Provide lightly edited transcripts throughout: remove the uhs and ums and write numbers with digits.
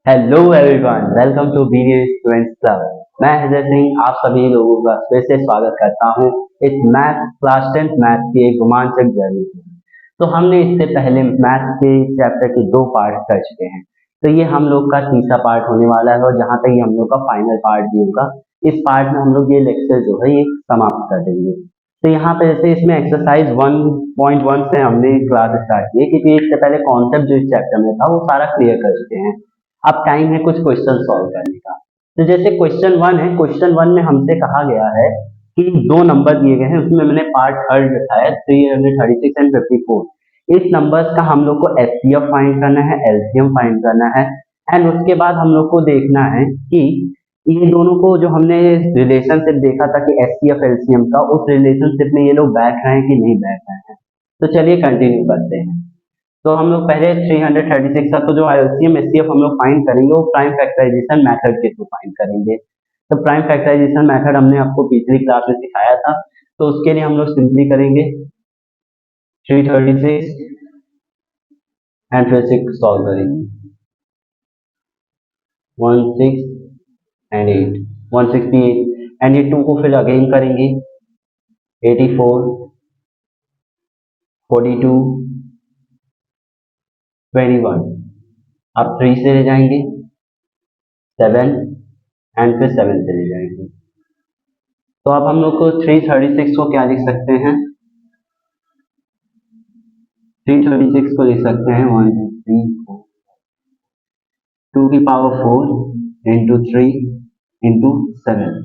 Hello everyone, welcome to BD students club. मैं हृदय सिंह आप सभी लोगों का फिर से स्वागत करता हूं इस मैथ क्लास 10th मैथ की एक रोमांचक जर्नी में। तो हमने इससे पहले मैथ के चैप्टर के दो पार्ट कर चुके हैं। तो ये हम लोग का तीसरा पार्ट होने वाला है और जहाँ तक ये हम लोग का फाइनल पार्ट भी होगा। इस पार्ट में हम लोग ये लेक्चर जो है ये समाप्त कर देंगे। तो यहाँ पे जैसे इसमें एक्सरसाइज 1.1 से हमने क्लास स्टार्ट की है, क्योंकि इससे पहले कॉन्सेप्ट जो इस चैप्टर में था वो सारा क्लियर कर चुके हैं। अब टाइम है कुछ क्वेश्चन सॉल्व करने का। तो जैसे क्वेश्चन वन है, क्वेश्चन वन में हमसे कहा गया है कि दो नंबर दिए गए हैं, उसमें मैंने पार्ट थर्ड लिखा है 336 एंड 54। इस नंबर्स का हम लोग को एचसीएफ फाइंड करना है, एलसीएम फाइंड करना है एंड उसके बाद हम लोग को देखना है कि ये दोनों को जो हमने रिलेशनशिप देखा था कि एचसीएफ एलसीएम का, उस रिलेशनशिप में ये लोग बैठ रहे हैं कि नहीं बैठ रहे हैं। तो चलिए कंटिन्यू करते हैं। तो हम लोग पहले 336 का तो जो एलसीएम एचसीएफ हम लोग फाइंड करेंगे वो प्राइम फैक्टराइजेशन मेथड के थ्रू फाइंड करेंगे। तो प्राइम फैक्टराइजेशन मेथड हमने आपको पिछली क्लास में सिखाया था, तो उसके लिए हम लोग सिंपली करेंगे 336 एंड फिर 6 सॉल्व करेंगे। 16 एंड 8 168 एंड ये 2 को फिर अगेन करेंगे 84 42 21। अब 3 से ले जाएंगे 7 एंड फिर 7 से ले जाएंगे। तो अब हम लोग को 336 को क्या लिख सकते हैं? 336 को लिख सकते हैं 1 2 3 4 2 की पावर 4 इंटू 3 इंटू 7।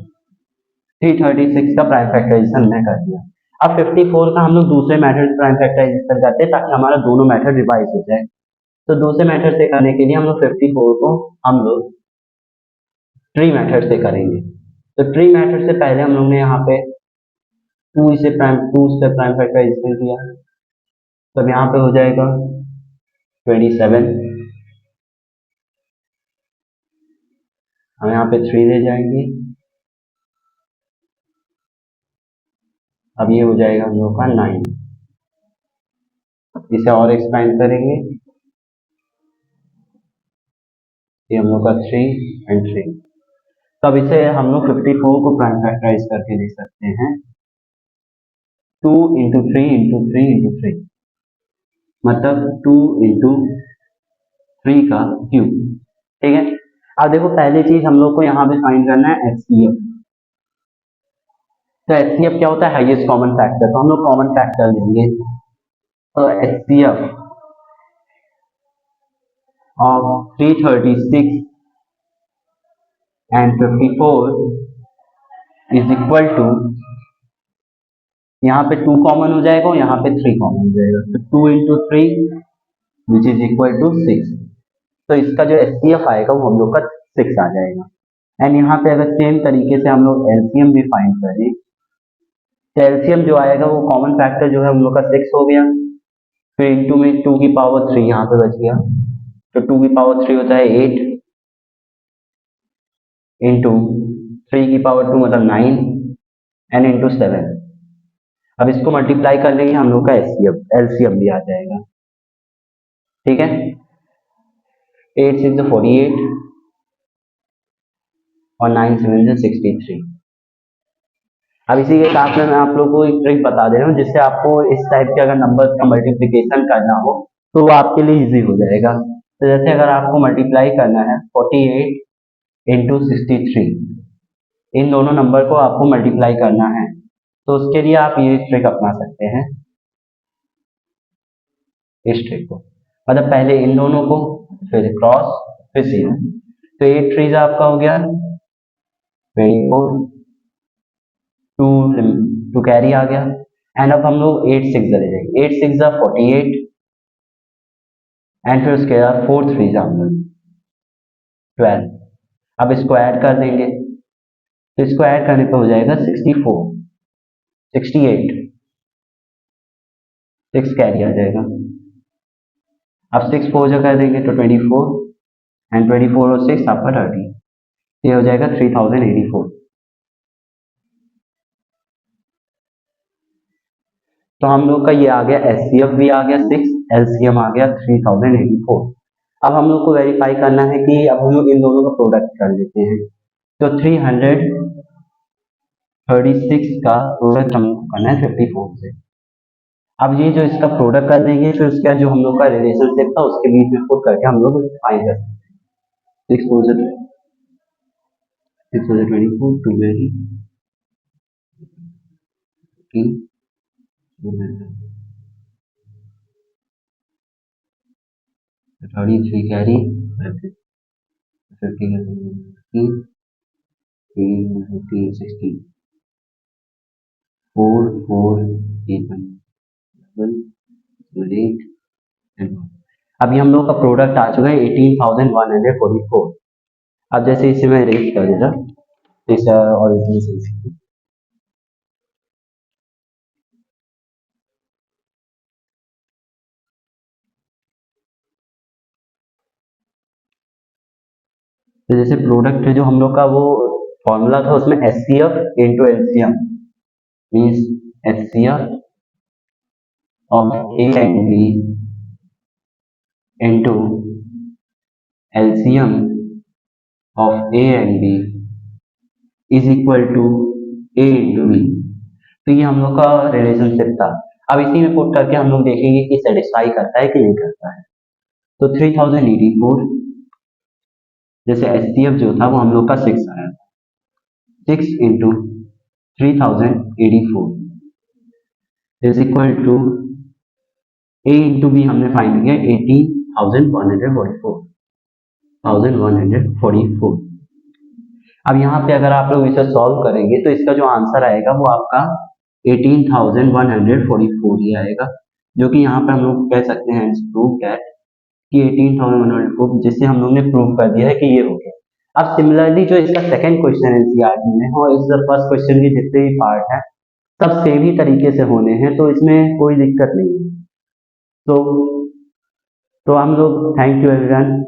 336 का प्राइम फैक्टराइजेशन हमने कर दिया। अब 54 का हम लोग दूसरे मेथड प्राइम फैक्टराइजेशन करते हैं ताकि हमारा दोनों मेथड रिवाइज हो जाए। तो दूसरे मेथड से करने के लिए हम लोग 54 को हम लोग ट्री मेथड से करेंगे। तो ट्री मेथड से पहले हम लोग ने यहाँ पे 2 से प्राइम फैक्टराइजेशन किया, तब यहाँ पे हो जाएगा 27। हम यहाँ पे 3 ले जाएंगे, अब ये हो जाएगा हम लोग का 9। इसे और एक्सपेंड करेंगे, ये हम लोग का 3 एंड 3। तब इसे हम लोग 54 को प्राइम फैक्टराइज करके लिख सकते हैं 2 इंटू 3 इंटू 3 इंटू 3, मतलब 2 इंटू 3 का क्यूब। ठीक है। अब देखो पहली चीज हम लोग को यहाँ पे फाइंड करना है एचसीएफ। तो एचसीएफ क्या होता है? Highest common factor. तो हम लोग कॉमन फैक्टर लेंगे। तो HCF of 336 and 54 is equal to, यहाँ पे 2 कॉमन हो जाएगा और यहाँ पे 3 कॉमन हो जाएगा, तो 2 into 3 which is equal to 6। तो इसका जो एचसीएफ आएगा वो हम लोग का 6 आ जाएगा। एंड यहाँ पे अगर सेम तरीके से हम लोग एलसीएम भी फाइंड करें तो एलसीएम जो आएगा वो कॉमन फैक्टर जो है हम लोग का 6 हो गया, फिर इंटू में 2 की पावर 3 यहाँ पे बच गया, तो 2 की पावर 3 होता है 8 इंटू 3 की पावर 2 मतलब 9 एन इंटू 7। अब इसको मल्टीप्लाई कर लेंगे हम लोग का एलसीएम भी आ जाएगा। ठीक है। 8 6 48 और 9 7 63। अब इसी के साथ में मैं आप लोगों को एक ट्रिक बता दे रहा हूँ जिससे आपको इस टाइप के अगर नंबर्स का मल्टीप्लिकेशन करना हो तो वो आपके लिए इजी हो जाएगा। तो जैसे अगर आपको मल्टीप्लाई करना है 48 इंटू 63, इन दोनों नंबर को आपको मल्टीप्लाई करना है, तो उसके लिए आप ये ट्रिक अपना सकते हैं, इस ट्रिक को। मतलब पहले इन दोनों को, फिर क्रॉस, फिर जीरो। तो 8 थ्रीज आपका हो गया 24, 2 कैरी आ गया एंड अब हम लोग 8 6 ले जाएंगे, 8 6 48 एंड फिर उसके बाद 4 3 हम लोग 12। अब इसको ऐड कर देंगे, तो इसको ऐड करने पर हो जाएगा 64 68, 6 कैरी आ जाएगा। अब 6 4 जो कर देंगे तो 24 एंड 24 और 6 आपका 30, ये हो जाएगा 3084। तो हम लोग का ये आ गया एचसीएफ भी आ गया 6, एलसीएम आ गया 3084। अब हम लोग को वेरीफाई करना है कि अब हम लोग इन दोनों का प्रोडक्ट कर लेते हैं। तो 336 का प्रोडक्ट हम लोग करना है 54 से। अब ये जो इसका प्रोडक्ट कर देंगे, फिर उसका जो हम लोग का रिलेशनशिप था उसके बीच में पुट करके हम लोग फाइंड कर सकते हैं। 624 टू वेरी 33 कैरी 16 4 4 8 8 अभी हम लोग का प्रोडक्ट आ चुका है 18,144। अब जैसे इसे मैं रेट कर देता इस ओरिजिनल सेल्स की, तो जैसे प्रोडक्ट जो हम लोग का वो फॉर्मूला था उसमें HCF into LCM means HCF of A and B into LCM of A and B is equal to A into B. तो ये हम लोग का रिलेशनशिप था। अब इसी में पुट करके हम लोग देखेंगे कि सेटिस्फाई करता है कि नहीं करता है। तो 3084 जैसे HCF जो था वो हम लोग का 6 आया, 6 into 3084 is equal to A into B हमने फाइंड किया 18,144। अब यहाँ पे अगर आप लोग इसे सॉल्व करेंगे तो इसका जो आंसर आएगा वो आपका 18,144 ही आएगा, जो कि यहाँ पे हम लोग कह सकते हैं प्रूव दैट कि 18,144, जिससे हम लोग ने प्रूव कर दिया है कि ये हो गया। अब सिमिलरली जो इसका सेकंड क्वेश्चन है एनसीईआरटी में और इस फर्स्ट क्वेश्चन के जितने भी पार्ट हैं सब सेम ही तरीके से होने हैं, तो इसमें कोई दिक्कत नहीं है। तो हम लोग थैंक यू एवरीवन।